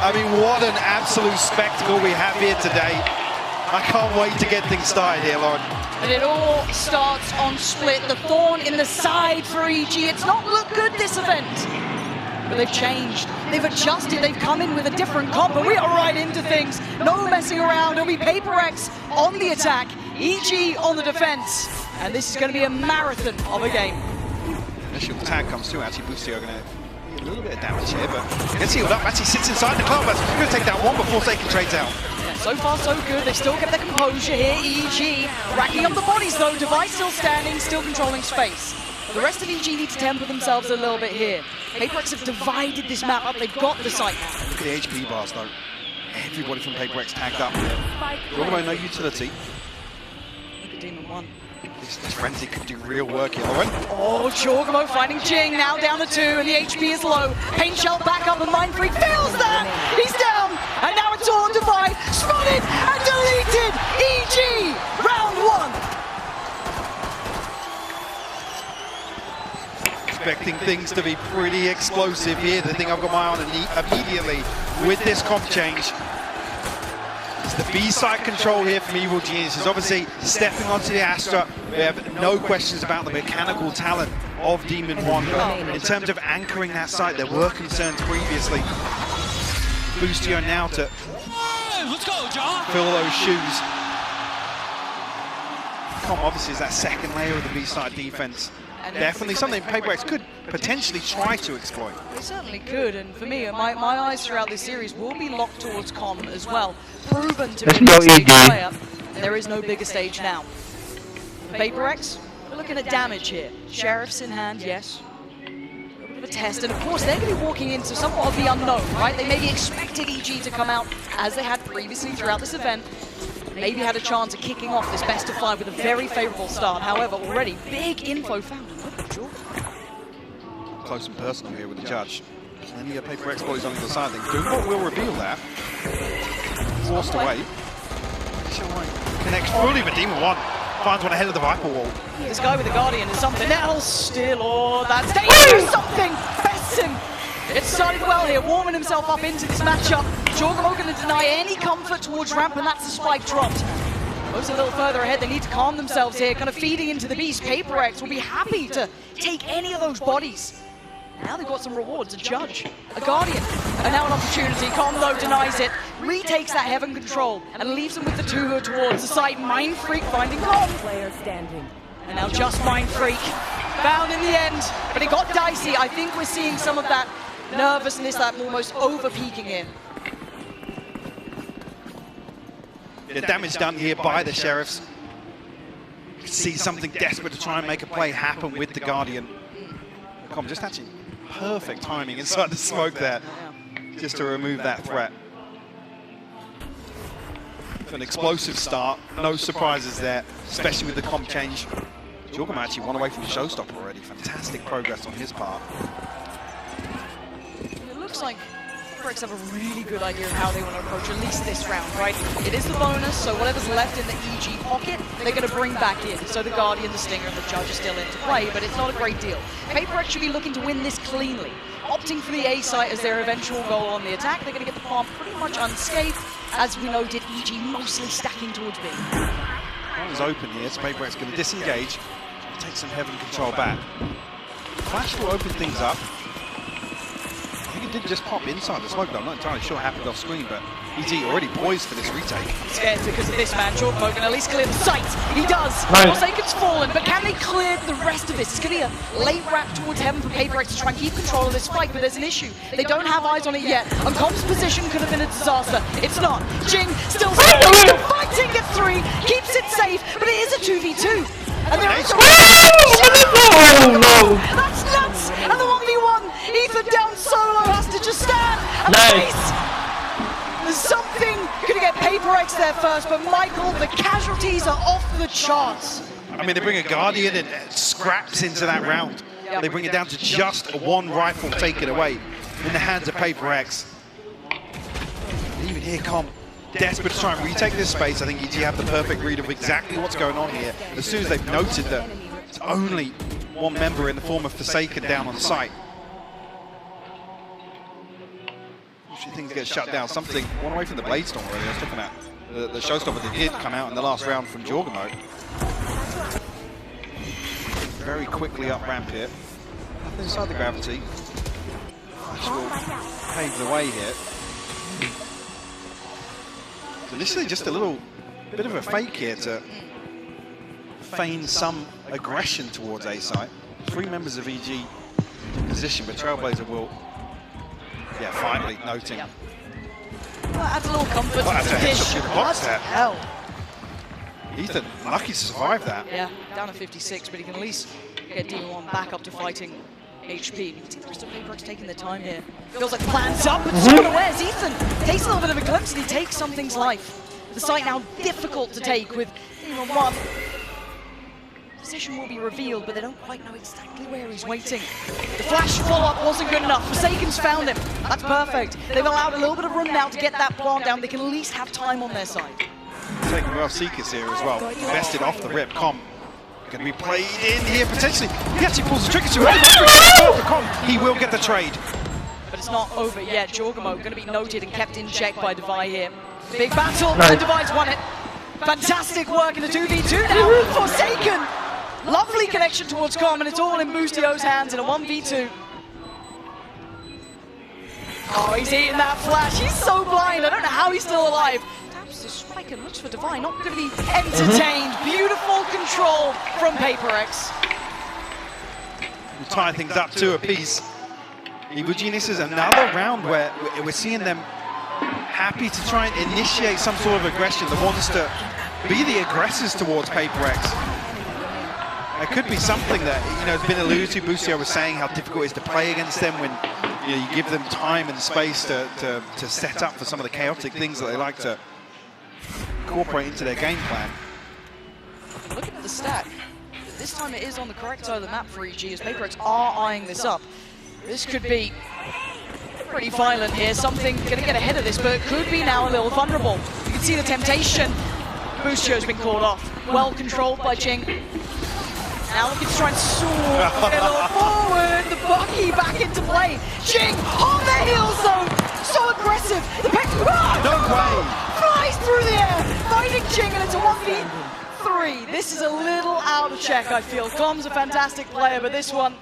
I mean, what an absolute spectacle we have here today. I can't wait to get things started here, Lauren. And it all starts on split. The thorn in the side for EG. It's not looked good this event. But they've changed, they've adjusted, they've come in with a different comp, and we are right into things. No messing around. It'll be Paper X on the attack, EG on the defense. And this is going to be a marathon of a game. Initial tag comes through. Actually, Boostio going to be a little bit of damage here, but gets healed up. Actually sits inside the club. That's going to take that one before taking trades out. Yeah, so far so good. They've still kept their composure here. EG racking up the bodies though. Device still standing, still controlling space. The rest of EG need to temper themselves a little bit here. Paper X have divided this map up. They've got the site now. Look at the HP bars though. Everybody from Paper X tagged up here. Jorgamo, no utility. Look at Demon 1. This frenzy could do real work here, Lauren. Oh, Jorgamo finding Jing, now down to 2, and the HP is low. Pain Shell back up, and Mind Freak feels that! He's down, and now it's all divide, spotted and deleted! EG, round 1! Expecting things to be pretty explosive here. The thing I've got my eye on immediately with this comp change. It's the B-side control here from Evil Geniuses. Obviously, stepping onto the Astra, we have no questions about the mechanical talent of Demon 1, but in terms of anchoring that site, there were concerns previously. Boostio now to fill those shoes. Comp obviously is that second layer of the B-side defense. Definitely something Paper X could potentially try to exploit. They certainly could, and for me, my eyes throughout this series will be locked towards Com as well. Proven to be a big player, there is no bigger stage now. Paper X, we're looking at damage here. Sheriffs in hand, yes. A little bit of a test, and of course they're going to be walking into somewhat of the unknown, right? They maybe expected EG to come out as they had previously throughout this event. Maybe had a chance of kicking off this best of 5 with a very favorable start. However, already big info found. Close and personal here with the judge. Plenty of Paper X boys on the other side. Google will reveal that. Forced away. Connects fully, but Demon 1 finds one ahead of the Viper wall. This guy with the Guardian is something else still, or that's dangerous something! Bests him! It started well here, warming himself up into this matchup. Jorgamo going to deny any comfort towards ramp, and that's the spike dropped. Moves a little further ahead, they need to calm themselves here, kind of feeding into the beast. Paper X will be happy to take any of those bodies. Now they've got some rewards, a judge, a guardian, and now an opportunity. Com though denies it, retakes that heaven control, and leaves them with the 2 who are towards the site. Mind Freak finding Com. Player standing. And now just Mind Freak, found in the end, but it got dicey. I think we're seeing some of that nervousness, that almost over-peaking here. The damage done here by the Sheriffs. You can see something desperate to try and make a play happen with the Guardian. Com just actually perfect timing inside the smoke there, just to remove that threat. An explosive start, no surprises there, especially with the comp change. Jorgamo actually 1 away from the showstopper already. Fantastic progress on his part. It looks like Paper X have a really good idea of how they want to approach at least this round, right? It is the bonus, so whatever's left in the EG pocket, they're going to bring back in. So the Guardian, the Stinger, and the Judge are still into play, but it's not a great deal. Paper X should be looking to win this cleanly. Opting for the A site as their eventual goal on the attack, they're going to get the farm pretty much unscathed, as we know did EG, mostly stacking towards B. One is open here, so Paper X going to disengage, take some heaven control back. Flash will open things up. I think it did just pop inside the smoke though. I'm not entirely sure what happened off screen, but EG already poised for this retake. Scared because of this man. Jorgamo can at least clear the site. He does. Forsaken's fallen, but can they clear the rest of this? It's going to be a late wrap towards heaven for Paper X to try and keep control of this fight, but there's an issue. They don't have eyes on it yet. And Comp's position could have been a disaster. It's not. Jing still fighting at 3, keeps it safe, but it is a 2v2. And there is Oh no! That's nuts! And the 1v1, Ethan down solo has to just stand and face. There's something going to get Paper X there first, but Michael, the casualties are off the charts. I mean, they bring a Guardian and scraps into that round. They bring it down to just 1 rifle taken away in the hands of Paper X. And even here, Com, desperate to try and retake this space. I think EG have the perfect read of exactly what's going on here. As soon as they've noted that it's only 1 member in the form of Forsaken down on site. unfortunately things get shut down. Something, one away from the Blade Storm already. I was looking at the showstopper that did come out in the last round from Jorgamo. Very quickly up ramp here. Nothing inside the gravity. Flash will pave the way here. So initially just a little bit of a fake here to feign some aggression towards A site. 3 members of EG in position, but Trailblazer will, finally noting. Well, adds a little comfort to That's the a dish. headshot to the box there. Hell. Ethan, lucky to survive that. Yeah, down to 56, but he can at least get D1 back up to fighting HP. You can see the rest of Paperx taking their time here. Feels like the plan's up, but so unawares. Ethan takes a little bit of a glimpse and he takes something's life. The site now difficult to take with D1. Position will be revealed, but they don't quite know exactly where he's waiting. The flash follow-up wasn't good enough. Forsaken's found him. That's perfect. They've allowed a little bit of room now to get that plant down. They can at least have time on their side. Taking well Seekers here as well. Bested off the rip. Com going to be played in here potentially. He actually pulls the trigger too early. Com, he will get the trade. But it's not over yet. Jorgamo going to be noted and kept in check by Devi here. Big battle, and Devi's won it. Fantastic work in the 2v2 now. Forsaken. Lovely connection towards Com, and it's all in Boostio's hands in a 1v2. Oh, he's eating that flash. He's so blind. I don't know how he's still alive. Taps the strike and looks for Devi. Not going to be entertained. Beautiful control from Paperx. We'll tie things up 2 apiece. Evil Genius is another round where we're seeing them happy to try and initiate some sort of aggression that wants to be the aggressors towards Paperx. It could be something that, has been alluded to. Boostio was saying how difficult it is to play against them when you give them time and space to set up for some of the chaotic things that they like to incorporate into their game plan. Looking at the stat, this time it is on the correct side of the map for EG as Paperx are eyeing this up. This could be pretty violent here. Something going to get ahead of this, but it could be now a little vulnerable. You can see the temptation. Boostio's been called off. Well controlled by Jing. Now looking to try and soar a little forward. The Bucky back into play. Jing on the heels though. So aggressive. The no way. Flies through the air. Fighting Jing, and it's a 1v3. This is a little out of check, I feel. Com's a fantastic player, but this one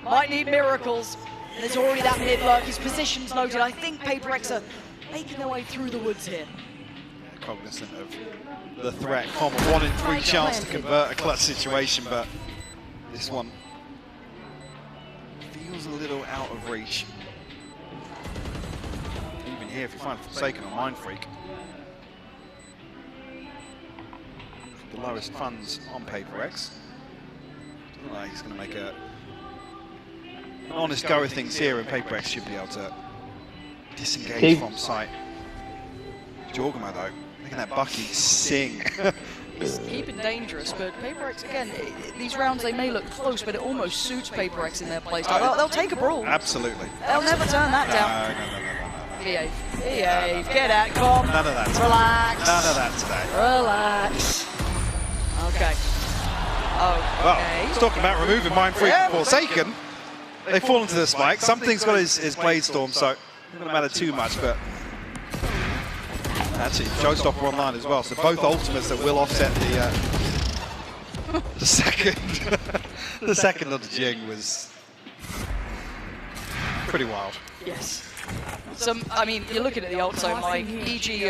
might need miracles. There's already that mid lurk. His position's noted. I think Paperx are making their way through the woods here. Cognizant of the threat. Com, a 1 in 3 chance to convert a clutch situation, but this one feels a little out of reach. Even here, if you find Forsaken or Mind Freak, the lowest funds on Paperx. Doesn't look like he's going to make an honest go of things here, and Paperx should be able to disengage from sight. Jorgamo though, making that Bucky sing. He's keeping dangerous, but Paperx, again, these rounds they may look close, but it almost suits Paperx in their playstyle. They'll take a brawl. Absolutely. They'll never turn that down. No. Behave. Behave. Get at Com. None of that today. Relax. None of that today. Relax. Okay. Oh, well, okay. Let's talk about removing Mind Freak and Forsaken. They fall into the spike. Something's got his Blade Storm, so it doesn't matter too much, but actually, Showstopper online as well, so both ultimates that will offset the second. The second of the Jing was pretty wild. Yes. I mean, you're looking at the ult zone, like EG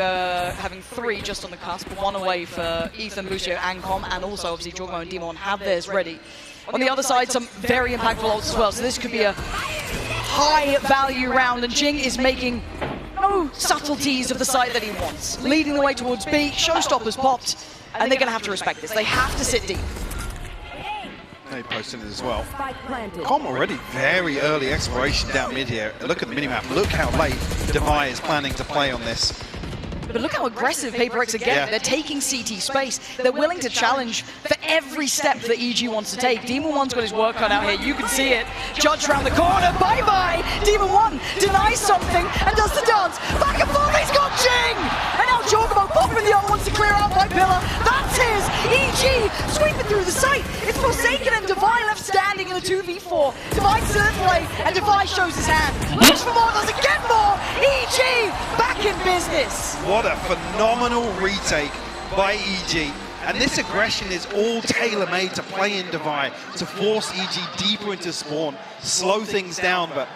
having 3 just on the cusp, 1 away for Ethan, Boostio, and Com, and also obviously Jorgamo and Demon have theirs ready. On the other side, some very impactful ults as well, so this could be a high value round, and Jing is making no subtleties of the side that he wants. Leading the way towards B, Showstopper's popped, and they're going to have to respect this. They have to sit deep. They posted it as well. Com already very early exploration down mid here. Look at the minimap. Look how late Devi is planning to play on this. But look how aggressive Paper X are getting. Yeah. They're taking CT space. They're willing to challenge for every step that EG wants to take. Demon One's got his work cut out here. You can see it. Judge around the corner. Bye-bye. Demon One denies something and does the dance. Back and forth. He's got Jing. And now Jorgamo popping the other ones to clear out by Pillar. That's his. EG sweeping through the site. It's Forsaken and Devi left standing in a 2v4. Devi's to the play and Devi shows his hand. Looks for more. Doesn't get more. EG back in business. What a phenomenal retake by EG. And this aggression is all tailor-made to play in Devi, to force EG deeper into spawn, slow things down, but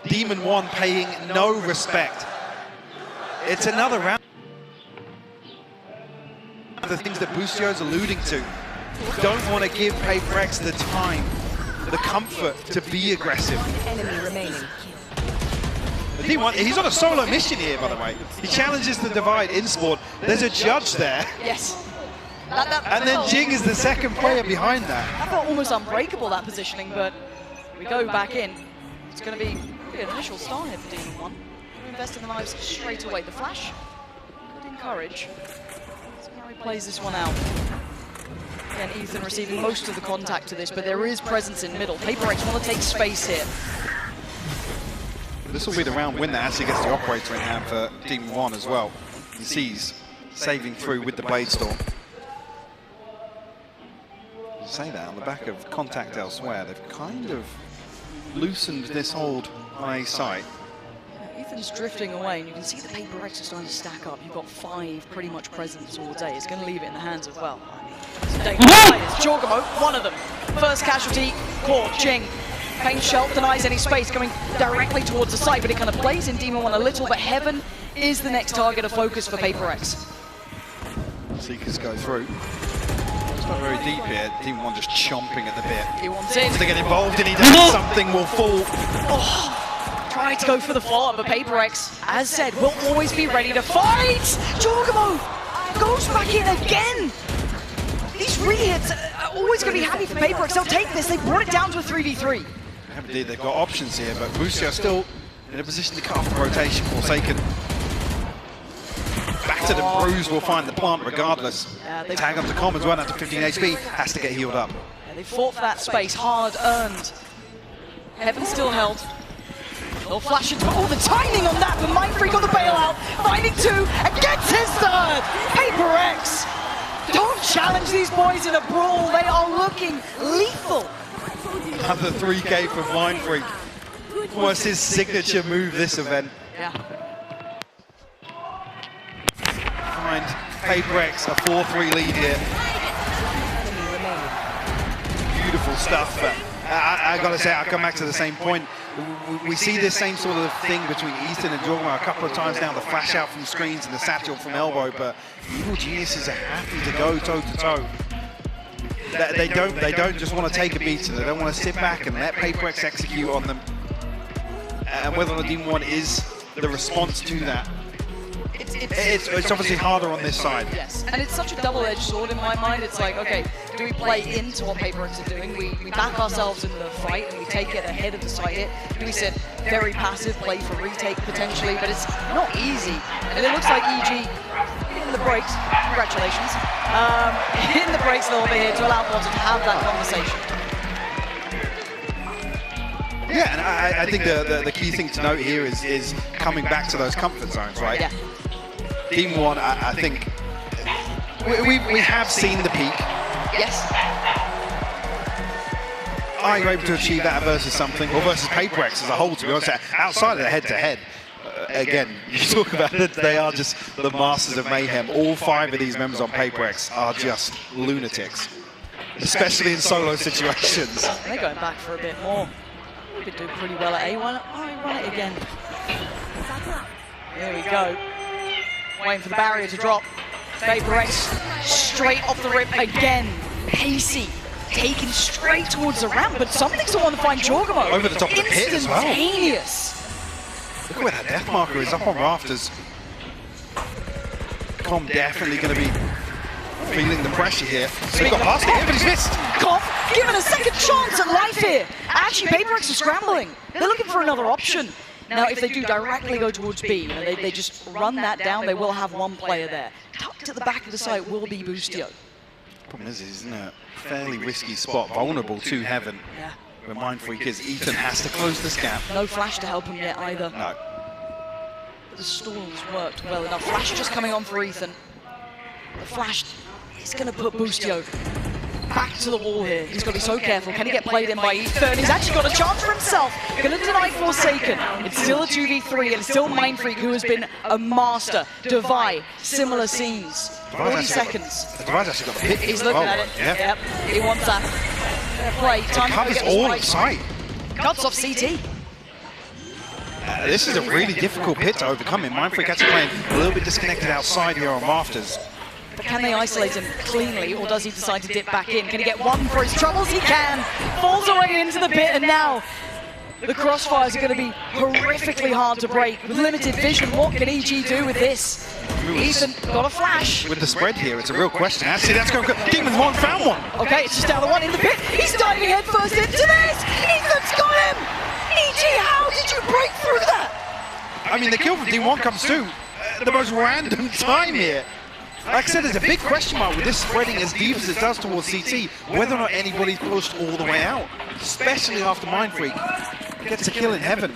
Demon One paying no respect. It's another round. The things that Boostio's alluding to. Don't want to give Paper X the time, the comfort to be aggressive. Enemy remaining. He's on a solo mission here, by the way. He challenges the divide in spawn. There's a judge there. Yes. And then Jing is the second player behind that. I felt almost unbreakable, that positioning, but we go back in. It's going to be an initial start here for Demon One. Invest in the knives straight away. The flash could encourage. Let's see how he plays this one out. Again, Ethan receiving most of the contact to this, but there is presence in middle. Paper X want to take space here. This will be the round win that actually gets the operator in hand for Demon One as well. He sees saving through with the Blade Storm. You say that on the back of contact elsewhere, they've kind of loosened this hold on A site. Yeah, Ethan's drifting away, and you can see the Paper X is starting to stack up. You've got 5 pretty much presence all day. It's going to leave it in the hands of, well, it's Jorgamo, one of them. First casualty, caught, Jing. Pain Shell denies any space going directly towards the site, but it kind of plays in Demon One a little, but Heaven is the next target of focus for Paper X. Seekers go through. It's not very deep here. Demon One just chomping at the bit. He wants in. To get involved and he does, something will fall. Oh, trying to go for the follow-up, but Paper X, as said, will always be ready to fight! Jorgamo goes back in again! These re-hits are always going to be happy for Paper X. They'll take this. They brought it down to a 3v3. Indeed, they've got options here, but Boostio still in a position to cut off the rotation. Forsaken. Battered and bruised will find the plant regardless. Tag onto Com as well, down to 15 HP. Has to get healed up. Yeah, they fought for that space, hard earned. Heaven still held. They'll flash into the timing on that, but Mindfreak on the bailout, finding 2 and gets his 3rd. Paper X. Don't challenge these boys in a brawl. They are looking lethal. Another 3K from Mindfreak. What's his signature move this event? Yeah. Find Paper X a 4-3 lead here. Beautiful stuff, but I gotta say, I'll come back to the same point. We see this same sort of thing between Ethan and Jorgamo a couple of times now, the flash out from screens and the satchel from elbow, but Evil Geniuses are happy to go toe-to-toe. They don't just want to take a beating, they don't want to sit back and let Paper X execute on them. And whether or not Demon One is the response to that, it's obviously harder on this side. Yes, and it's such a double-edged sword in my mind. It's like, okay, do we play into what Paper X are doing? We back ourselves in the fight and we take it ahead of the site hit. Do we sit very passive, play for retake potentially? But it's not easy. And it looks like EG in the breaks, congratulations, in the breaks a little bit here to allow Potter to have that conversation. Yeah, and I think the key thing to note here is coming back to those comfort zones, right? Yeah. Demon One, I think, we have seen the peak. Yes. Are you able to achieve that versus something, or versus Paper X as a whole, to be honest? Outside of the head-to-head, again, you talk about it, they are just the masters of mayhem. All 5 of these members on Paper X are just lunatics, especially in solo situations. They're going back for a bit more. We've been doing pretty well at A. Why not run it again? Here we go. Waiting for the barrier to drop. Paper X straight off the rip again. Pacey taken straight towards the ramp, but something's the one to find Jorgamo. Over the top of the pit as well. Instantaneous. Look at where that death marker is, up on rafters. Com definitely going to be feeling the pressure here. So he got past it, but he's missed. Com given a second chance at life here. Actually, Paper X are scrambling. They're looking for another option. Now, if they do directly go towards B, you know, they just run that down, they will have one player there. Tucked at the back of the site will be Boostio. Problem is, he's in a fairly risky spot, vulnerable to heaven. Yeah. Where Mindfreak is, Ethan has to close this gap. No flash to help him yet either. No. The stalls worked well enough. Flash just coming on for Ethan. The flash is going to put Boostio back to the wall here. He's got to be so careful. Can he get played in by Ethan? He's actually got a chance for himself. Going to deny Forsaken. It's still a 2v3 and it's still Mindfreak who has been a master. Devi, similar scenes. 40 seconds. Devi's actually got the hit. He's looking at it. Yeah. Yep. He wants that. Play. Time The cover's to get all right. in sight. Cuts off CT. This is a really difficult pit to overcome. Mindfreak actually playing a little bit disconnected outside here on Rafters. But can they isolate him cleanly, or does he decide to dip back in? Can he get one for his troubles? He can! Falls away into the pit, and now the crossfires are going to be horrifically hard to break. With limited vision, what can EG do with this? Ethan got a flash. With the spread here, it's a real question. Actually, that's going to go. Demon 1 found one. Okay, it's just down the one in the pit. He's diving headfirst into this! Ethan's got him! EG, how did you break through that? I mean, the kill from Demon 1 comes too. The most random time here. Like I said, there's a big question mark with this spreading as deep as it does towards CT, whether or not anybody's pushed all the way out, especially after Mindfreak gets a kill in heaven.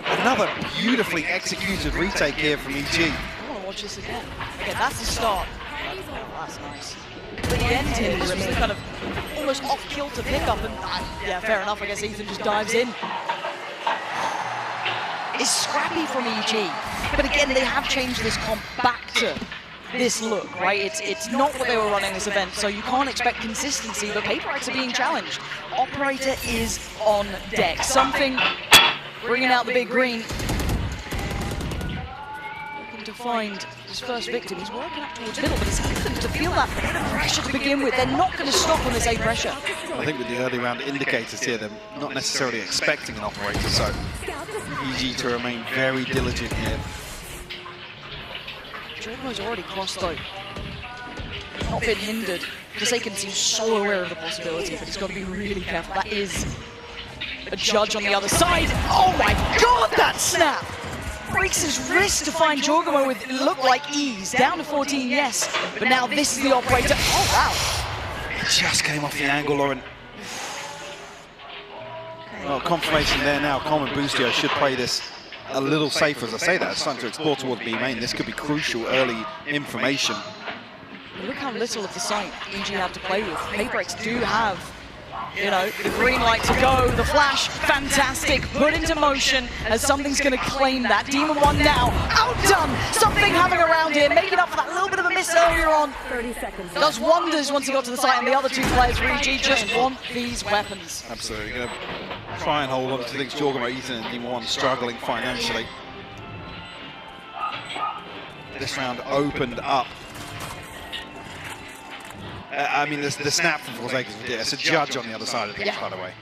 Another beautifully executed retake here from EG. I want to watch this again. Okay, that's the start. That's nice. But the end here, this was the kind of almost off-kilter pickup, and yeah, fair enough, I guess Ethan just dives in. It's scrappy from EG, but again, they have changed this comp back to this look, right? It's not what they were running this event, so you can't expect consistency, but PaperX are being challenged. Operator is on deck. Something bringing out the big green. Looking to find his first victim. He's working up towards middle, but it's Ethan to feel that pressure to begin with. They're not going to stop on this A pressure. I think with the early round indicators here, they're not necessarily expecting an operator, so EG to remain very diligent here. Jordan's already crossed though. Not been hindered. Forsaken seems so aware of the possibility, but he's got to be really careful. That is a judge on the other side. Oh my god, that snap! Breaks his wrist to find Jorgamo with it looked like ease. Down to 14, yes. But now this is the operator. Oh wow. It just came off the angle, Lauren. Well, confirmation there now. Common Boostio should play this a little safer. As I say that, it's starting to explore towards B main. This could be crucial early information. Look how little of the site EG have to play with. PaperX do have, you know, the green light to go. The flash, fantastic, put into motion as something's going to claim that. Demon 1 now, outdone. Something having around here, making up for that little bit of a miss earlier on. 30 seconds. Does wonders once he got to the site, and the other two players for EG just want these weapons. Absolutely. Going to try and hold on to things. Jorgamo, Ethan, and Demon 1 struggling financially. This round opened up. I mean, the snap from Forsaken is ridiculous. It's a judge on the other side of things, by the way.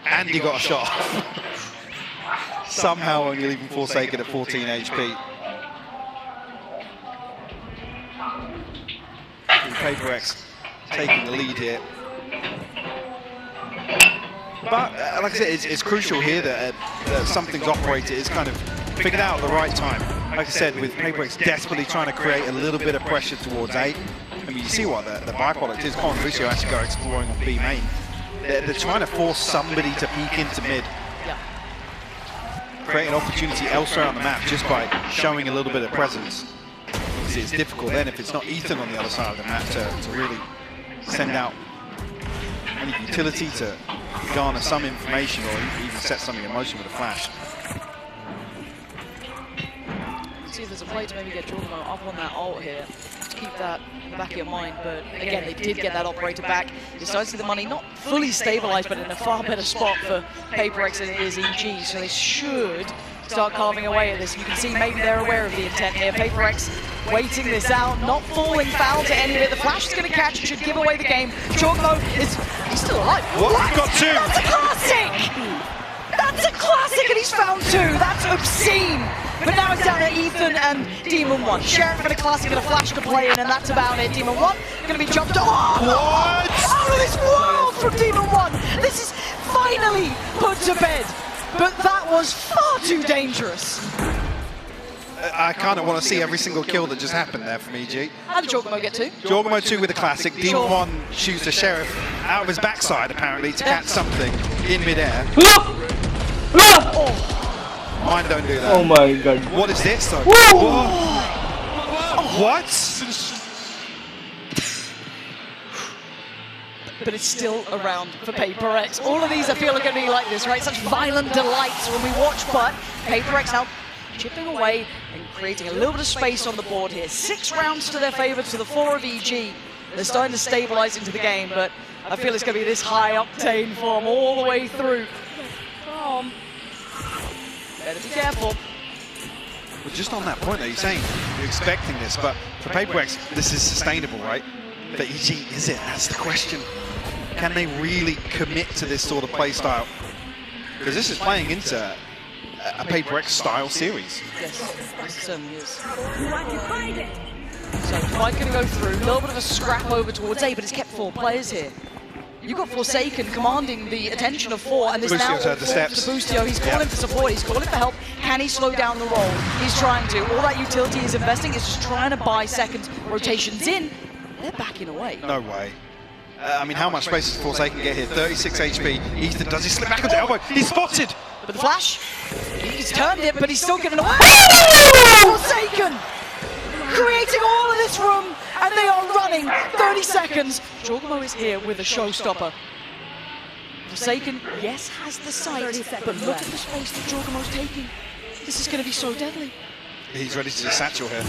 And he got a shot off. Somehow only leaving Forsaken at 14 HP. PaperX taking the lead here. But, like I said, it's crucial here that something's operated. It's kind of figured out at the right time. Like I said, with PaperX desperately trying to create a little bit of pressure towards A. I mean, you see what the byproduct is. Common Boostio actually go exploring on B main. They're trying to force somebody to peek into mid. Create an opportunity elsewhere on the map just by showing a little bit of presence. Obviously, it's difficult then if it's not Ethan on the other side of the map to really send out any utility to garner some information or even set something in motion with a flash. See if there's a play to maybe get Jorgamo up on that ult here. Keep that in the back of your mind, but again, they did get that operator back. You start to see the money not fully stabilized, but in a far better spot for PaperX than it is EG, so they should start carving away at this. You can see maybe they're aware of the intent here. PaperX waiting this out, not falling foul to any of it. The flash is going to catch, it should give away the game. Jorgamo he's still alive. What? Got two! That's a classic! That's a classic, and he's found two. That's obscene. But now it's down to Ethan and Demon 1. Sheriff and a classic and a flash to play in, and that's about it. Demon 1 going to be jumped off. What? Out of this world from Demon 1. This is finally put to bed. but that was far too dangerous. I kind of want to see every single kill that just happened there from EG. How did Jorgamo get two? Jorgamo 2 with a classic. Demon 1 shoots the Sheriff out of his backside, apparently, to catch something in midair. Mine don't do that. Oh my god. What is this, though? What? But it's still around for Paper X. All of these I feel are going to be like this, right? Such violent delights when we watch, but Paper X now chipping away and creating a little bit of space on the board here. 6 rounds to their favor to the 4 of EG. They're starting to stabilize into the game, but I feel it's going to be this high octane for them all the way through. Better be careful. Well, just on that point, though, you're saying you're expecting this, but for Paper X, this is sustainable, right? But EG, is it? That's the question. Can they really commit to this sort of play style? Because this is playing into a Paper X style series. Yes, it certainly is. So Divide going to go through, a little bit of a scrap over towards A, but it's kept 4 players here. You've got Forsaken commanding the attention of 4, and there's now all 4 to Boostio. He's calling for support, he's calling for help. Can he slow down the roll? He's trying to. All that utility he's investing is just trying to buy seconds, rotations in. They're backing away. No way. I mean, how much space does Forsaken get here? 36 HP. Ethan, does he slip back on the elbow? He's spotted! But the flash, he's turned it, but he's still giving away. Forsaken! Creating all of this room, and they are running 30 seconds. Jorgamo is here with a showstopper. Forsaken, yes, has the sight, but look at the space that Jorgamo's taking. This is going to be so deadly. He's ready to just satchel here.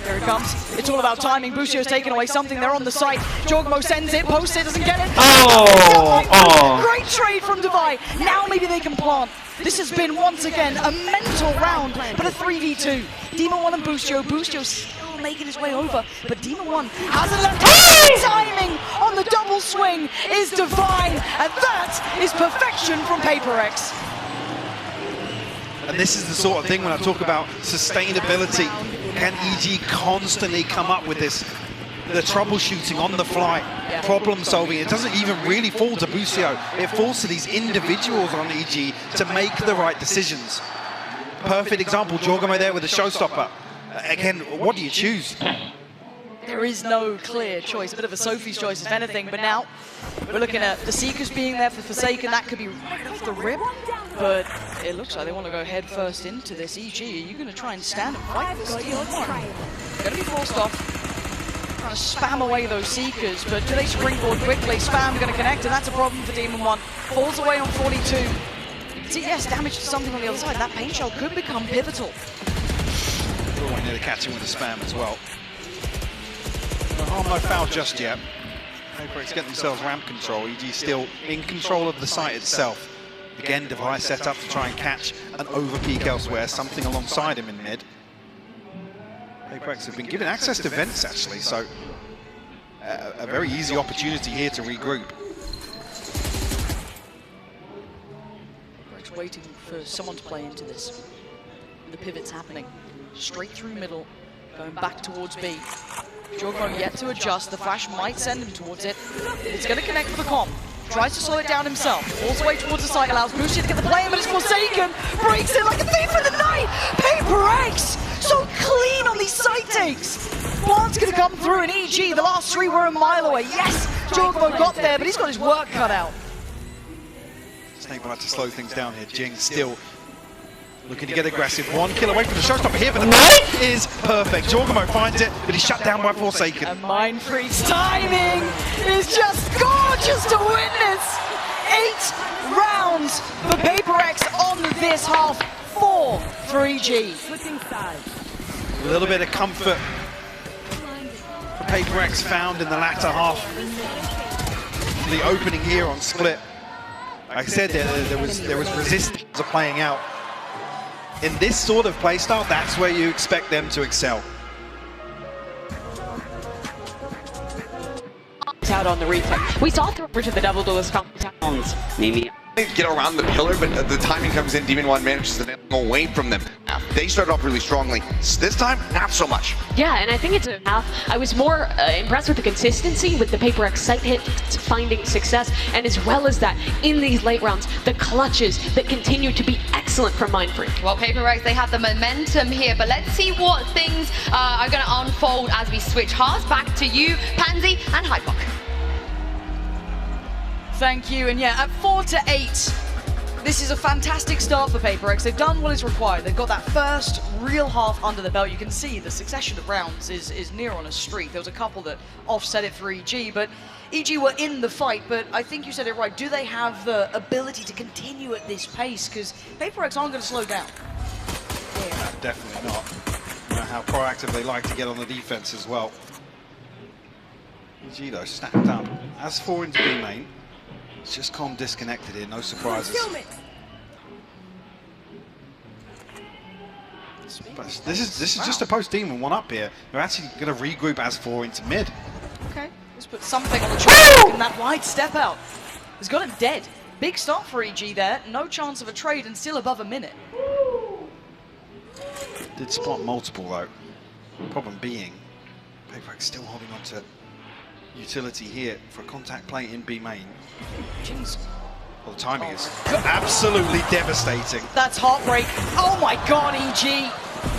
Here it comes. It's all about timing. Boostio's taking away something. They're on the site. Jorgamo sends it. Posts it. Doesn't get it. Great trade from Devi. Now maybe they can plant. This has been, once again, a mental round, but a 3v2. Demon 1 and Boostio. Boostio still making his way over, but Demon 1 hasn't left. Timing on the double swing is divine, and that is perfection from Paper X. And this is the sort of thing when I talk about sustainability. Can EG constantly come up with this, the troubleshooting on the fly, problem solving? It doesn't even really fall to Boostio. It falls to these individuals on EG to make the right decisions. Perfect example, Jorgamo there with a showstopper. Again, what do you choose? There is no clear choice, a bit of a Sophie's choice if anything, but now we're looking at the Seekers being there for Forsaken. That could be right off the rip, but it looks like they want to go head first into this. EG, are you going to try and stand and fight for this team? Going to be forced off, trying to spam away those Seekers, but do they springboard quickly? Spam going to connect, and that's a problem for Demon 1. Falls away on 42. You can see, yes, damage to something on the other side. That paint shell could become pivotal. Oh, I near to catch him with a spam as well. Oh, no foul just yet. Paper X get themselves ramp control. EG still in control of the site itself. Again, device set up to try and catch an overpeak elsewhere, something alongside him in mid. Paper X have been given access to vents actually, so a very easy opportunity here to regroup. Paper X waiting for someone to play into this. The pivot's happening. Straight through middle, going back towards B. Jorgamo yet to adjust. The flash might send him towards it. It's going to connect with the comp. Tries to slow it down himself. Falls away towards the site. Allows Boostio to get the play in, but it's Forsaken. Breaks it like a thief in the night. Paper X so clean on these site takes. Plant's going to come through, and EG, the last 3 were a mile away. Yes, Jorgamo got there, but he's got his work cut out. Snakebite to slow things down here. Jing still looking to get aggressive. 1 kill away from the showstopper here, but the night is perfect. Jorgamo finds it, but he's shut down by Forsaken. And Mindfreak's timing is just gorgeous to witness. 8 rounds for Paper X on this half. 4 for EG. A little bit of comfort for Paper X found in the latter half. The opening here on split. Like I said, there was resistance to playing out. In this sort of playstyle, that's where you expect them to excel. Out on the replay. We saw through to the double duelist compounds. Maybe They get around the pillar, but the timing comes in. Demon 1 manages to nail away from them. They started off really strongly. This time, not so much. Yeah, and I think it's enough. I was more impressed with the consistency, with the Paper X site hit finding success, and as well as that, in these late rounds, the clutches that continue to be excellent from Mindfreak. Well, Paper X, they have the momentum here, but let's see what things are going to unfold as we switch hearts. Back to you, Pansy and Hypok. Thank you, and yeah, at 4-8, this is a fantastic start for Paper X. They've done what is required. They've got that first real half under the belt. You can see the succession of rounds is near on a streak. There was a couple that offset it for EG, but EG were in the fight, but I think you said it right. Do they have the ability to continue at this pace? Because Paper X aren't going to slow down. Yeah, definitely not. You know how proactive they like to get on the defense as well. EG though, snapped up. As 4 into B main. It's just calm disconnected here, no surprises. But this is just a post-Demon 1 up here. They're actually going to regroup as 4 into mid. Okay, let's put something on the track, and that wide step out has got him dead. Big start for EG there, no chance of a trade and still above a minute. Did spot multiple though. Problem being, Paper X still holding on to utility here for a contact play in B main. Jeez. Well, the timing is absolutely devastating. That's heartbreak. Oh my god, EG.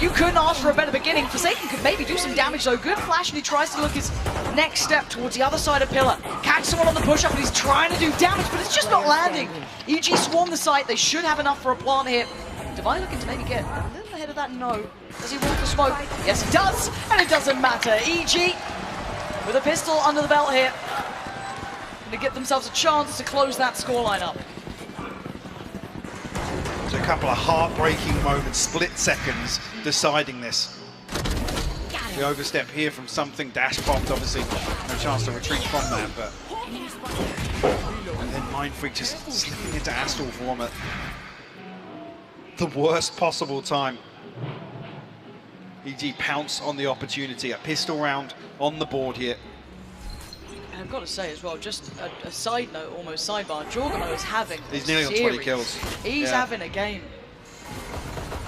You couldn't ask for a better beginning. Forsaken could maybe do some damage though. Good flash, and he tries to look his next step towards the other side of pillar. Catch someone on the push-up, and he's trying to do damage, but it's just not landing. EG swarm the site. They should have enough for a plant here. Divine looking to maybe get a little ahead of that. No. Does he want the smoke? Yes, he does, and it doesn't matter. EG with a pistol under the belt here. To get themselves a chance to close that scoreline up. There's a couple of heartbreaking moments, split seconds, deciding this. The overstep here from something, dash bombed, obviously no chance to retreat from that, but... And then Mindfreak just slipping into Astral form at the worst possible time. EG pounce on the opportunity, a pistol round on the board here. And I've got to say as well, just a side note, almost sidebar, Jorgamo is having He's nearly on 20 kills. He's having a game.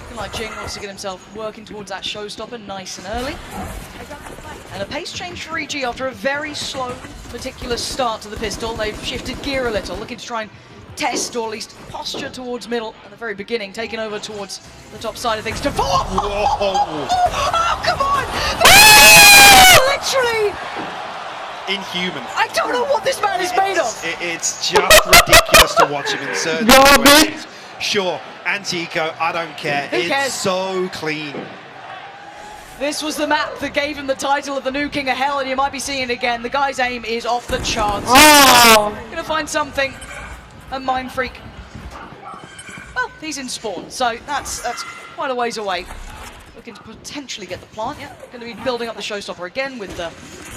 Looking like Jing wants to get himself working towards that showstopper nice and early. And a pace change for EG after a very slow, meticulous start to the pistol. They've shifted gear a little, looking to try and test, or at least posture towards middle at the very beginning, taking over towards the top side of things to 4! Oh, come on! Literally! Inhuman. I don't know what this man is made of. It's just ridiculous to watch him in certain situations. Sure, anti-eco, I don't care. Who cares? It's so clean. This was the map that gave him the title of the new King of Hell, and you might be seeing it again. The guy's aim is off the charts. Oh. Gonna find something. A Mindfreak. Well, he's in spawn, so that's quite a ways away. Looking to potentially get the plant. Yeah, going to be building up the showstopper again with the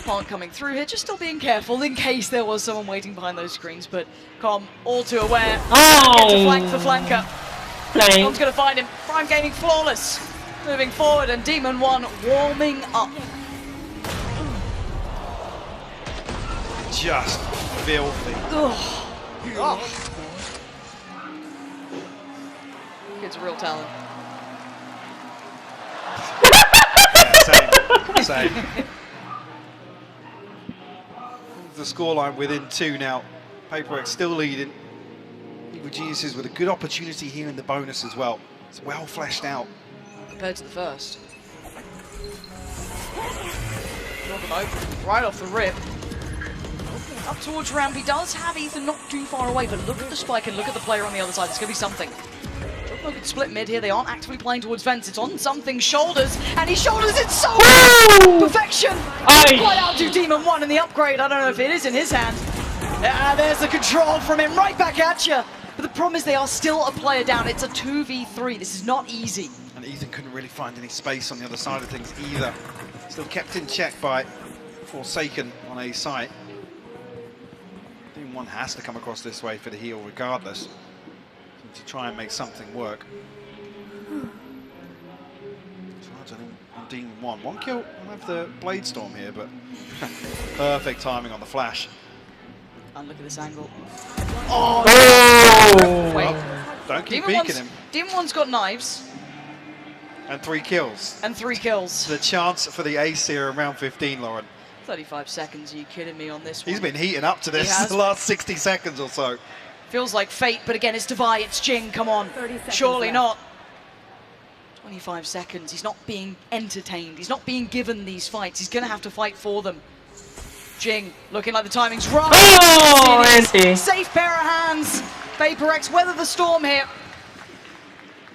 plant coming through here. Just still being careful in case there was someone waiting behind those screens. But Com, all too aware. Get to flank the flanker. Com's going to find him. Prime Gaming flawless. Moving forward, and Demon 1 warming up. Just filthy. Oh. Kid's a real talent. Yeah, same. The scoreline within 2 now. Paper X still leading. Evil Geniuses with a good opportunity here in the bonus as well. It's well fleshed out. Compared to the first. Right off the rip. Up towards ramp. He does have Ethan not too far away, but look at the spike and look at the player on the other side. There's going to be something. Look at split mid here. They aren't actively playing towards fence. It's on something's shoulders, and he shoulders it so well. Perfection. Quite outdo Demon 1 in the upgrade. I don't know if it is in his hand. There's the control from him right back at you. But the problem is they are still a player down. It's a 2v3. This is not easy. And Ethan couldn't really find any space on the other side of things either. Still kept in check by Forsaken on a site. Demon 1 has to come across this way for the heal regardless, to try and make something work. Charge on Demon 1. 1 kill with the Blade Storm here, but perfect timing on the flash. And look at this angle. Oh! Wait. Don't keep Demon beaking him. Demon One's got knives. And 3 kills. And 3 kills. The chance for the ace here in round 15, Lauren. 35 seconds, are you kidding me on this one? He's been heating up to this the last 60 seconds or so. Feels like fate, but again, it's Devi, it's Jing, come on. 30 seconds Surely left. not. 25 seconds, he's not being entertained. He's not being given these fights. He's going to have to fight for them. Jing, looking like the timing's right. Oh, It is NT. safe pair of hands. Vapor X weather the storm here.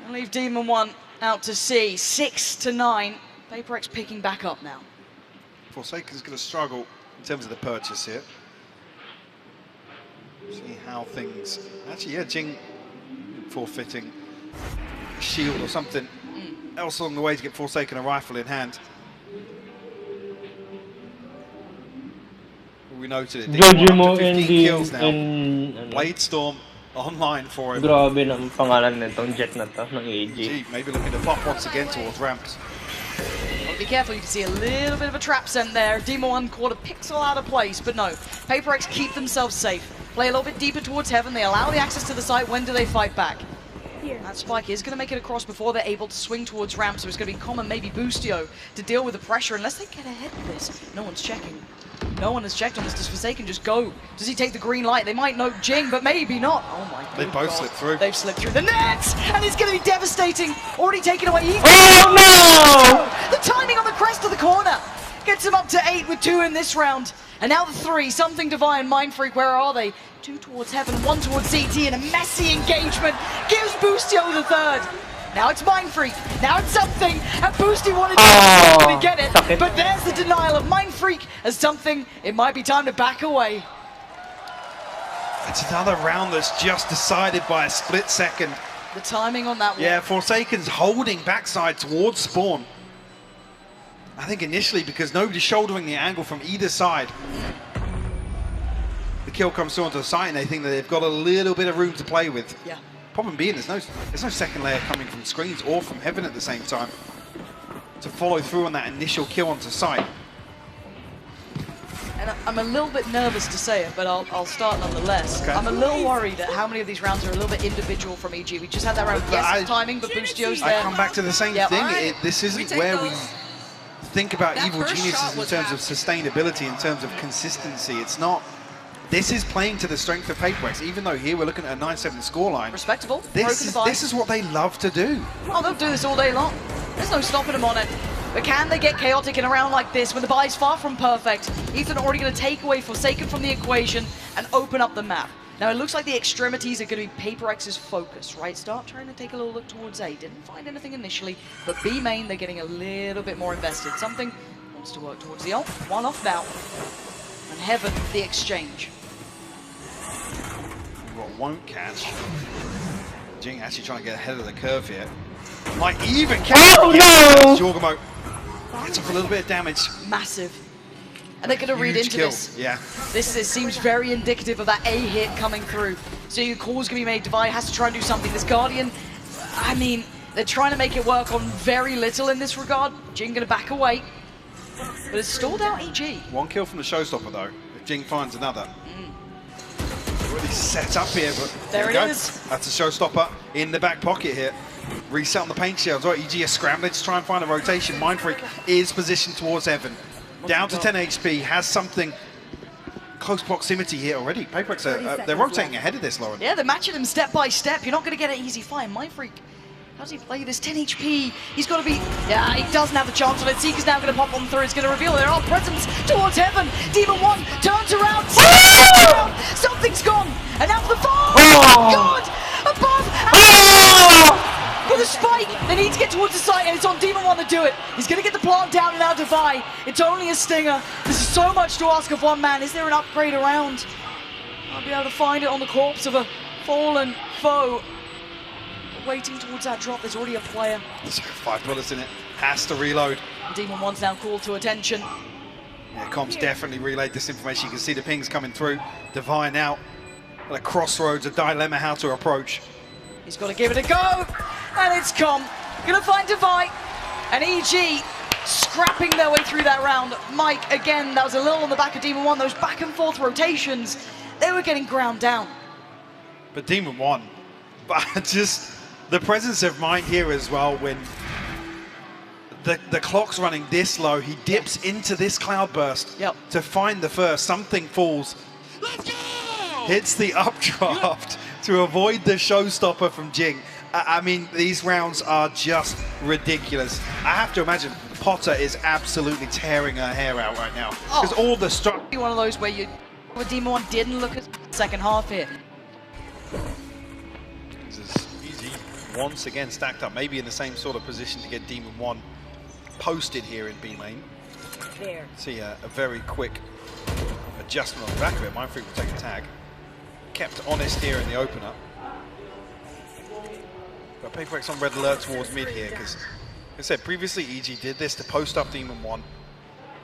And leave Demon One out to sea. 6-9. Vapor X picking back up now. Forsaken's going to struggle in terms of the purchase here. See how things... Actually, yeah, Jing forfeiting a shield or something else along the way to get Forsaken a rifle in hand. We noted it. Jojo mo 15 kills now. in Blade Storm online for him. grabe ng pangalan nitong jet na to ng AG. Gee, maybe looking to pop once again towards ramps. Well, be careful, you can see a little bit of a trap sent there. Demon One caught a pixel out of place, but no. Paper X keep themselves safe. Play a little bit deeper towards heaven. They allow the access to the site. When do they fight back? That spike is going to make it across before they're able to swing towards ramp, so it's going to be common, maybe Boostio, to deal with the pressure, unless they get ahead of this. No one's checking. No one has checked on this. Does Forsaken just go? Does he take the green light? They might know Jing, but maybe not. Oh my god. They both slipped through. They've slipped through the nets, and it's going to be devastating. Already taken away. Oh no! The timing on the crest of the corner gets him up to 8 with 2 in this round. And now the 3, something divine, Mind Freak, where are they? 2 towards heaven, 1 towards CT, and a messy engagement gives Boostio the 3rd. Now it's Mind Freak, now it's something, and Boosty wanted to get it, sakit. but there's the denial of Mind Freak as something. It might be time to back away. It's another round that's just decided by a split second. The timing on that one. Yeah, Forsaken's holding backside towards spawn. I think initially because nobody's shouldering the angle from either side. The kill comes through onto the side and they think that they've got a little bit of room to play with. Yeah. Problem being there's no second layer coming from screens or from heaven at the same time to follow through on that initial kill onto site. And I'm a little bit nervous to say it, but I'll start nonetheless. Okay. I'm a little worried at how many of these rounds are a little bit individual from EG. We just had that round, yes, timing, but Boostio's there. I come back to the same Yeah. thing. This isn't where we think about That evil first geniuses shot in was terms of sustainability, in terms of consistency. It's not. This is playing to the strength of Paper X, even though here we're looking at a 9-7 scoreline. Respectable. This is what they love to do. Oh, they'll do this all day long. There's no stopping them on it. But can they get chaotic in a round like this when the buy's far from perfect? Ethan already going to take away Forsaken from the equation and open up the map. Now it looks like the extremities are going to be Paper X's focus, right? Start trying to take a little look towards A. Didn't find anything initially, but B main, they're getting a little bit more invested. Something wants to work towards the ult. 1 off now. And heaven, the exchange. What won't catch. Jing actually trying to get ahead of the curve here. Might even catch. Oh no! Jorgamo gets off a little bit of damage. Massive. And they're going to read Huge into kill. this. Yeah. This seems very indicative of that A hit coming through. So your call's going to be made. Devi has to try and do something. This Guardian, I mean, they're trying to make it work on very little in this regard. Jing going to back away. But it's stalled out EG. 1 kill from the showstopper though, if Jing finds another. Really set up here, but There we it go. is. That's a showstopper in the back pocket here. Reset on the paint shells. Right, EG is scrambling to try and find a rotation. Mind Freak is positioned towards heaven. Down to 10 HP, has something close proximity here already. Paper X, they're rotating ahead of this, Lauren. Yeah, they're matching him step by step. You're not going to get an easy fight. Mind Freak, how does he play this? 10 HP. He's got to be... Yeah, he doesn't have the chance on it. Seeker's now going to pop on through. It's going to reveal there are presence towards heaven. Demon One turns around. Something's gone. And now for the fall. Oh God! Above. With a spike. They need to get towards the site, and it's on Demon One to do it. He's going to get the plant down and now Devi. It's only a stinger. This is so much to ask of one man. Is there an upgrade around? I'll be able to find it on the corpse of a fallen foe. Waiting towards that drop, there's already a player. There's 5 bullets in it. Has to reload. Demon One's now called to attention. Yeah, Comps definitely relayed this information. You can see the pings coming through. Devi now at a crossroads, a dilemma how to approach. He's got to give it a go, and it's Com. Gonna find Devi, and EG scrapping their way through that round. Mike, again, that was a little on the back of Demon One. Those back and forth rotations, they were getting ground down. But Demon won. But just the presence of mind here as well when the clock's running this low, he dips into this cloudburst to find the first. Something falls. Let's go! Hits the updraft to avoid the showstopper from Jing. I mean, these rounds are just ridiculous. I have to imagine Potter is absolutely tearing her hair out right now. Because all the stuff. One of those where Demon 1 didn't look at the second half here. This is easy. Once again stacked up, maybe in the same sort of position to get Demon 1 posted here in B lane. There. See a very quick adjustment on the back of it. Mindfreak will take a tag. Kept honest here in the opener. But PaperX on red alert towards mid here because, like I said, previously EG did this to post up Demon 1,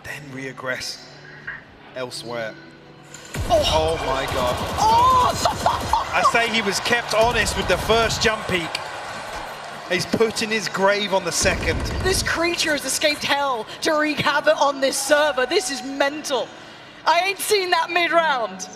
then re-aggress elsewhere. Oh my god. I say he was kept honest with the first jump peak. He's put in his grave on the second. This creature has escaped hell to wreak havoc on this server. This is mental. I ain't seen that mid-round.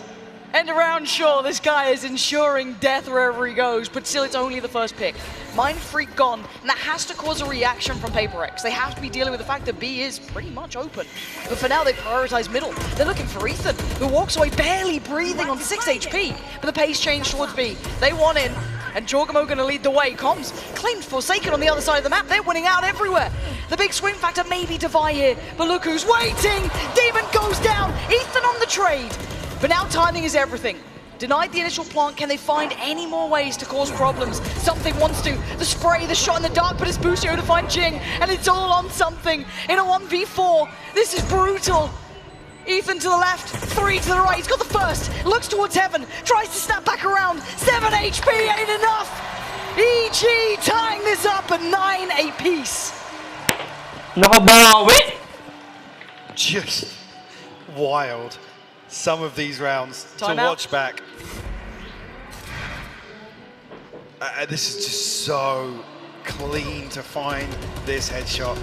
End of round, sure, this guy is ensuring death wherever he goes, but still it's only the first pick. Mindfreak gone, and that has to cause a reaction from PaperX. They have to be dealing with the fact that B is pretty much open. But for now, they prioritize middle. They're looking for Ethan, who walks away barely breathing on 6 HP. But the pace changed towards B. They want in, and Jorgamo gonna lead the way. Comms claimed Forsaken on the other side of the map. They're winning out everywhere. The big swing factor may be Devi here, but look who's waiting. Demon goes down, Ethan on the trade. But now timing is everything. Denied the initial plant, can they find any more ways to cause problems? Something wants to. The spray, the shot in the dark, but it's Busio to find Jing, and it's all on something in a 1v4. This is brutal. Ethan to the left, 3 to the right. He's got the first, looks towards heaven, tries to snap back around. 7 HP ain't enough. EG tying this up at 9 apiece. Nakabawi! Just wild. Some of these rounds to watch back. This is just so clean to find this headshot.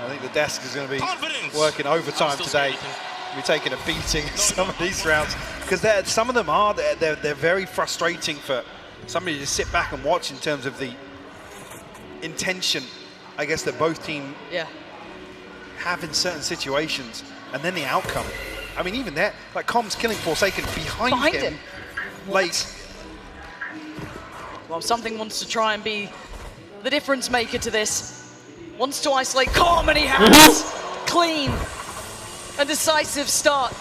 I think the desk is going to be working overtime today. We're taking a beating in some of these rounds because some of them are they're very frustrating for somebody to sit back and watch in terms of the intention, I guess, that both teams have in certain situations, and then the outcome. I mean, even there, like Com's killing Forsaken behind him. Late. Well, something wants to try and be the difference maker to this. Wants to isolate Com, and he has clean and decisive start.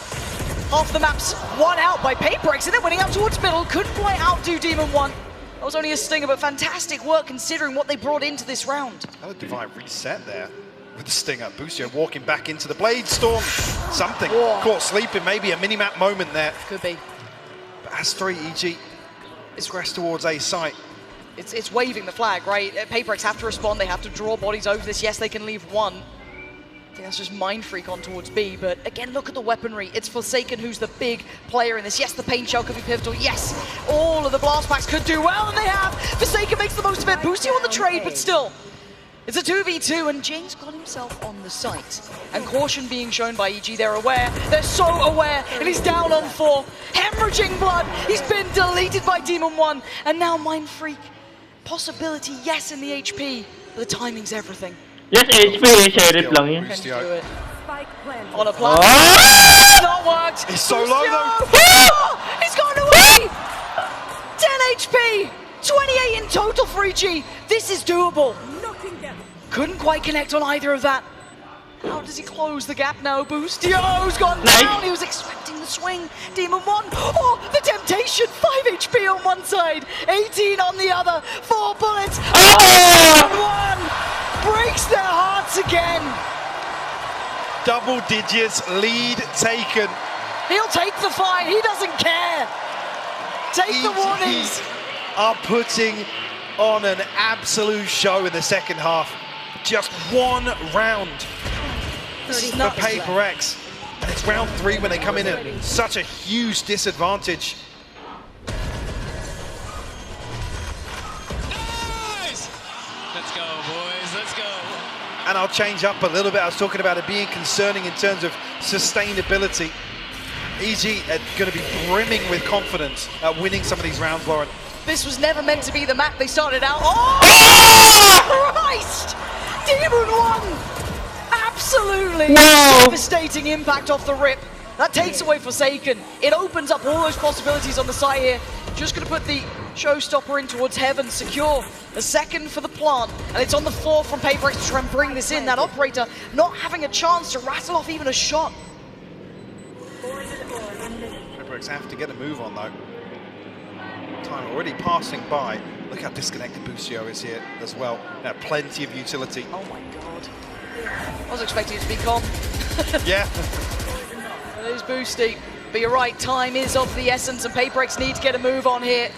Half the map's won out by PaperX, and they're winning out towards middle. Couldn't quite outdo Demon 1. That was only a stinger, but fantastic work considering what they brought into this round. How did Divine reset there with the stinger? Busio walking back into the Blade Storm. Something caught sleeping, maybe a mini-map moment there. Could be. But as 3 EG is crest towards A site. It's waving the flag, right? PaperX have to respond, they have to draw bodies over this. Yes, they can leave one. I think that's just Mindfreak on towards B, but again, look at the weaponry. It's Forsaken who's the big player in this. Yes, the Pain Shell could be pivotal. Yes, all of the blast packs could do well, and they have. Forsaken makes the most of it. Boostio on the trade, but still. It's a 2v2, and Jing's got himself on the site. And caution being shown by EG, they're aware. They're so aware, and he's down on 4. Hemorrhaging blood. He's been deleted by Demon 1, and now Mindfreak. Possibility, yes, in the HP, but the timing's everything. Yes, HP, share lang yun. Can do it. On a plan. It's not worked. He's so low though. He's gone away. 10 HP. 28 in total for EG. This is doable. Couldn't quite connect on either of that. How does he close the gap now? Boostio's gone down. He was expecting the swing. Demon 1. Oh, the temptation. 5 HP on one side. 18 on the other. 4 bullets. Oh! 1. Breaks their hearts again. Double digits, lead taken. He'll take the fight, he doesn't care. Take the warnings. Are putting on an absolute show in the second half. Just one round for PaperX. And it's round 3 when they come in at such a huge disadvantage. Nice! Let's go, boys, let's go. and I'll change up a little bit. I was talking about it being concerning in terms of sustainability. EG are going to be brimming with confidence at winning some of these rounds, Lauren. This was never meant to be the map they started out. Oh, Christ! Demon 1! Absolutely devastating impact off the rip. That takes away Forsaken. It opens up all those possibilities on the side here. Just going to put the showstopper in towards Heaven, secure a second for the plant, and it's on the floor from Paper X to try and bring this in. That operator not having a chance to rattle off even a shot. Paper X have to get a move on though. Time already passing by. Look how disconnected Busio is here as well. Plenty of utility. Oh my god. I was expecting it to be calm. Yeah. It is Boosty. But you're right, time is of the essence, and Paper X need to get a move on here.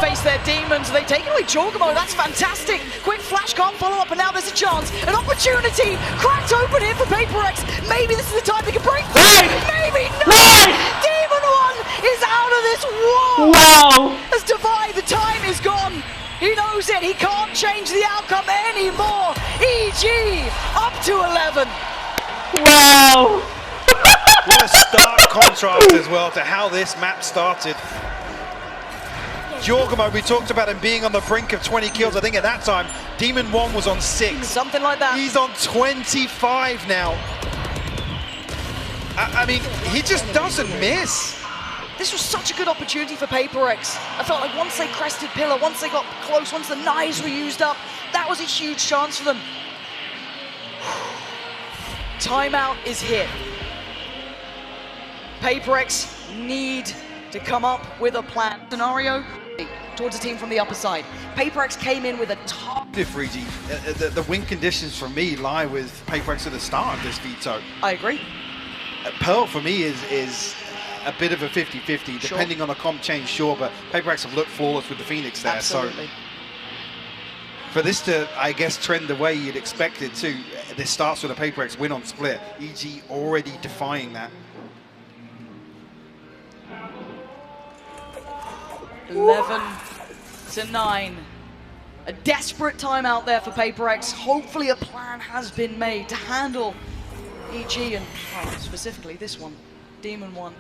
Face their demons, they take away Jorgamo, that's fantastic. Quick flash, can't follow up, and now there's a chance. An opportunity, cracked open here for Paper X. Maybe this is the time they can break through. Maybe not. Demon 1 is out of this. Whoa. Wow! As Divide, the time is gone. He knows it, he can't change the outcome anymore. EG up to 11. Wow! What a stark contrast as well to how this map started. Jorgamo, we talked about him being on the brink of 20 kills. I think at that time, Demon 1 was on 6. Something like that. He's on 25 now. I mean, he just doesn't miss. This was such a good opportunity for Paper X. I felt like once they crested Pillar, once they got close, once the knives were used up, that was a huge chance for them. Timeout is hit. Paper X need to come up with a plan. Scenario towards a team from the upper side. Paper X came in with a top. The win conditions for me lie with Paper X at the start of this veto. I agree. Pearl for me is a bit of a 50-50, depending on a comp change, sure, but Paper X have looked flawless with the Phoenix there. Absolutely. So for this to, I guess, trend the way you'd expect it to, this starts with a Paper X win on split. EG already defying that. 11-9. A desperate timeout there for Paper X. Hopefully a plan has been made to handle EG and specifically this one, Demon 1.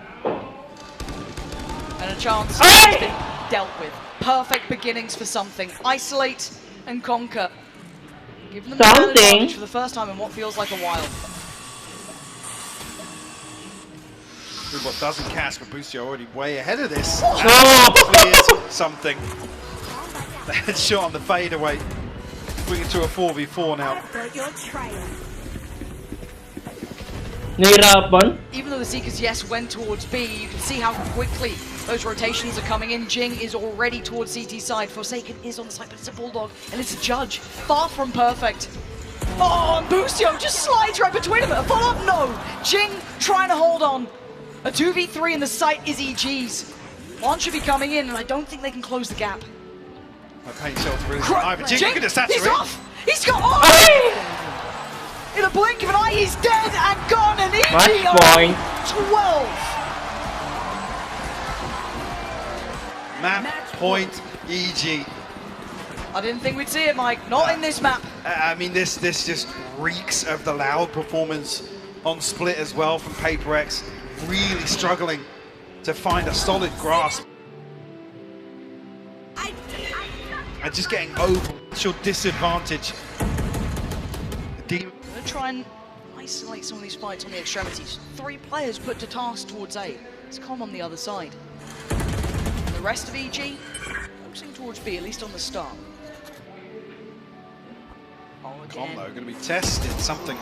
And a chance has been dealt with. Perfect beginnings for something. Isolate and conquer. Give them the advantage for the first time in what feels like a while. What doesn't catch, but Boosty already way ahead of this. Clears something. The headshot on the fadeaway. Bring it to a 4v4 now. Even though the Seekers, yes, went towards B, you can see how quickly those rotations are coming in. Jing is already towards CT side. Forsaken is on the side, but it's a Bulldog, and it's a Judge. Far from perfect. Oh, and Boostio just slides right between them. A follow-up? No. Jing trying to hold on. A 2v3 in the site is EG's. One should be coming in, and I don't think they can close the gap. Paint shelter really. Jing could have sat he's off! He's got... Oh! In a blink of an eye, he's dead and gone, and EG on 12. Map point EG. I didn't think we'd see it, Mike. Not in this map. I mean, this just reeks of the loud performance on split as well from Paper X. Really struggling to find a solid grasp. And just getting over disadvantage. We're going to try and isolate some of these fights on the extremities. 3 players put to task towards A. It's Com on the other side. And the rest of EG focusing towards B, at least on the start. Oh, Com though, going to be tested something.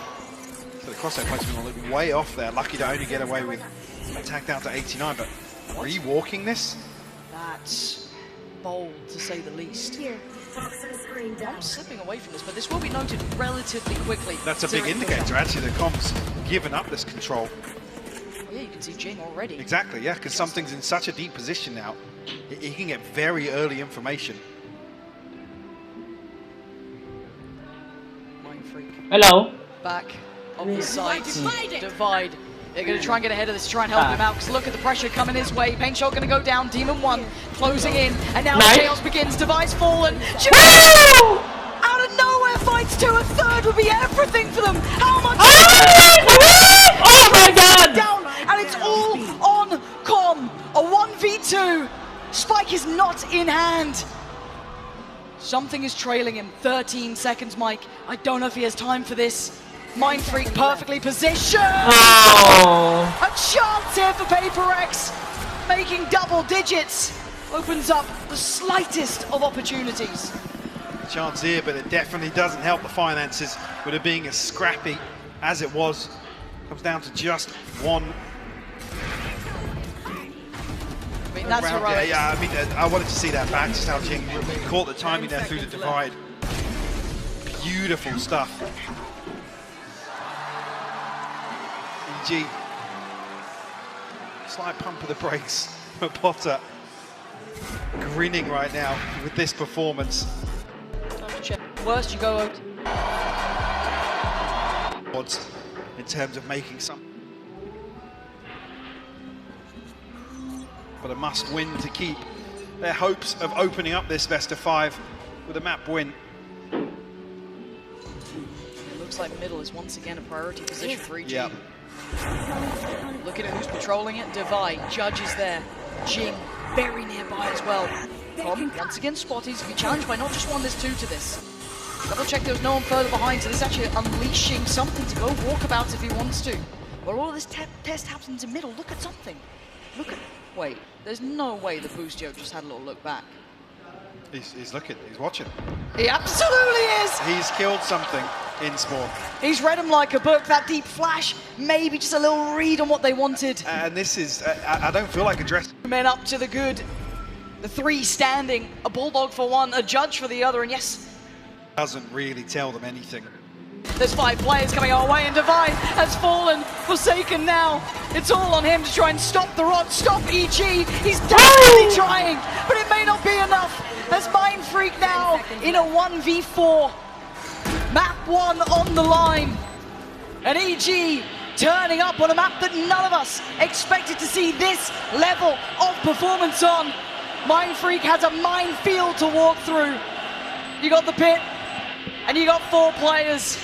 So the crosshair placement will way off there. Lucky to only get away with attack down to 89, but re-walking this? That's bold to say the least. I'm slipping away from this, but this will be noted relatively quickly. That's a big indicator, actually, that Com's given up this control. Oh, yeah, you can see Jing already. Exactly, yeah, because something's in such a deep position now. He can get very early information. Mind Freak. Hello. Back on the side. Divide. They're going to try and get ahead of this to try and help him out, because look at the pressure coming his way. Paint shot going to go down. Demon 1 closing in. And now the chaos begins. Divide's fallen. Out of nowhere finds points to a third would be everything for them. How much? Oh my god! Down, and it's all on Com. A 1v2. Spike is not in hand. Something is trailing him. 13 seconds, Mike. I don't know if he has time for this. Mind Freak perfectly positioned. Oh. A chance here for Paper X. Making double digits. Opens up the slightest of opportunities. Chance here, but it definitely doesn't help the finances with it being as scrappy as it was. Comes down to just one. I mean, that's round. heroic. Yeah, I mean, I wanted to see that back, just how Jing caught the timing there through the divide. Beautiful stuff. EG. Slight pump of the brakes for Potter. Grinning right now with this performance. Worst you go Odds in terms of making some. But a must win to keep their hopes of opening up this best of 5 with a map win. It looks like middle is once again a priority position for EG. Yeah. Looking at who's patrolling it. Divide, Judge is there. Jing, very nearby as well. Com, once again spotted. He's going to be challenged by not just one, there's 2 to this. Double check there was no one further behind, so this is actually unleashing something to go walkabout if he wants to. But all this test happens in middle. Look at something. Look at... Wait, there's no way the Boostio just had a little look back. He's looking, he's watching. He absolutely is! He's killed something in spawn. He's read him like a book. That deep flash, maybe just a little read on what they wanted. And this is, I don't feel like addressing. Men up to the good. The 3 standing, a Bulldog for one, a Judge for the other, and yes, Doesn't really tell them anything. there's 5 players coming our way, and Divine has fallen, forsaken now. It's all on him to try and stop the rod, stop EG. He's desperately trying, but it may not be enough. As Mind Freak now in a 1v4. Map 1 on the line. And EG turning up on a map that none of us expected to see this level of performance on. Mind Freak has a minefield to walk through. You got the pit, and you got 4 players.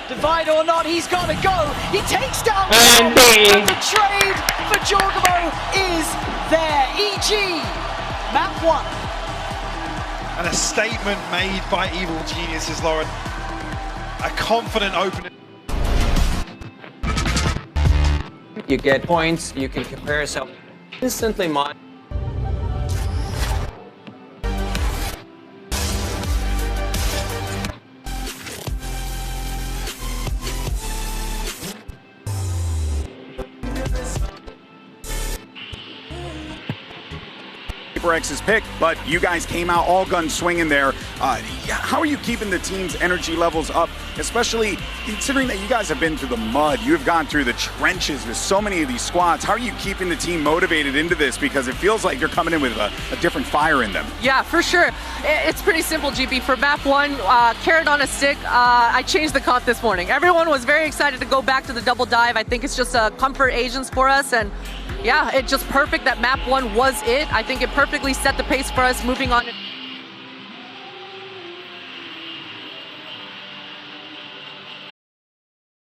Divide or not, he's got to go. He takes down and the trade for Jorgamo is there. EG, map 1. And a statement made by Evil Geniuses, Lauren. A confident opening. You get points, you can compare yourself instantly. X's pick, but you guys came out all guns swinging there. How are you keeping the team's energy levels up, especially considering that you guys have been through the mud, you have gone through the trenches with so many of these squads? How are you keeping the team motivated into this? Because it feels like you're coming in with a different fire in them. Yeah, for sure. It's pretty simple, GB. For map 1, carrot on a stick, I changed the comp this morning. Everyone was very excited to go back to the double dive. I think it's just a comfort agents for us, and yeah, it's just perfect that map 1 was it. I think it perfectly set the pace for us moving on.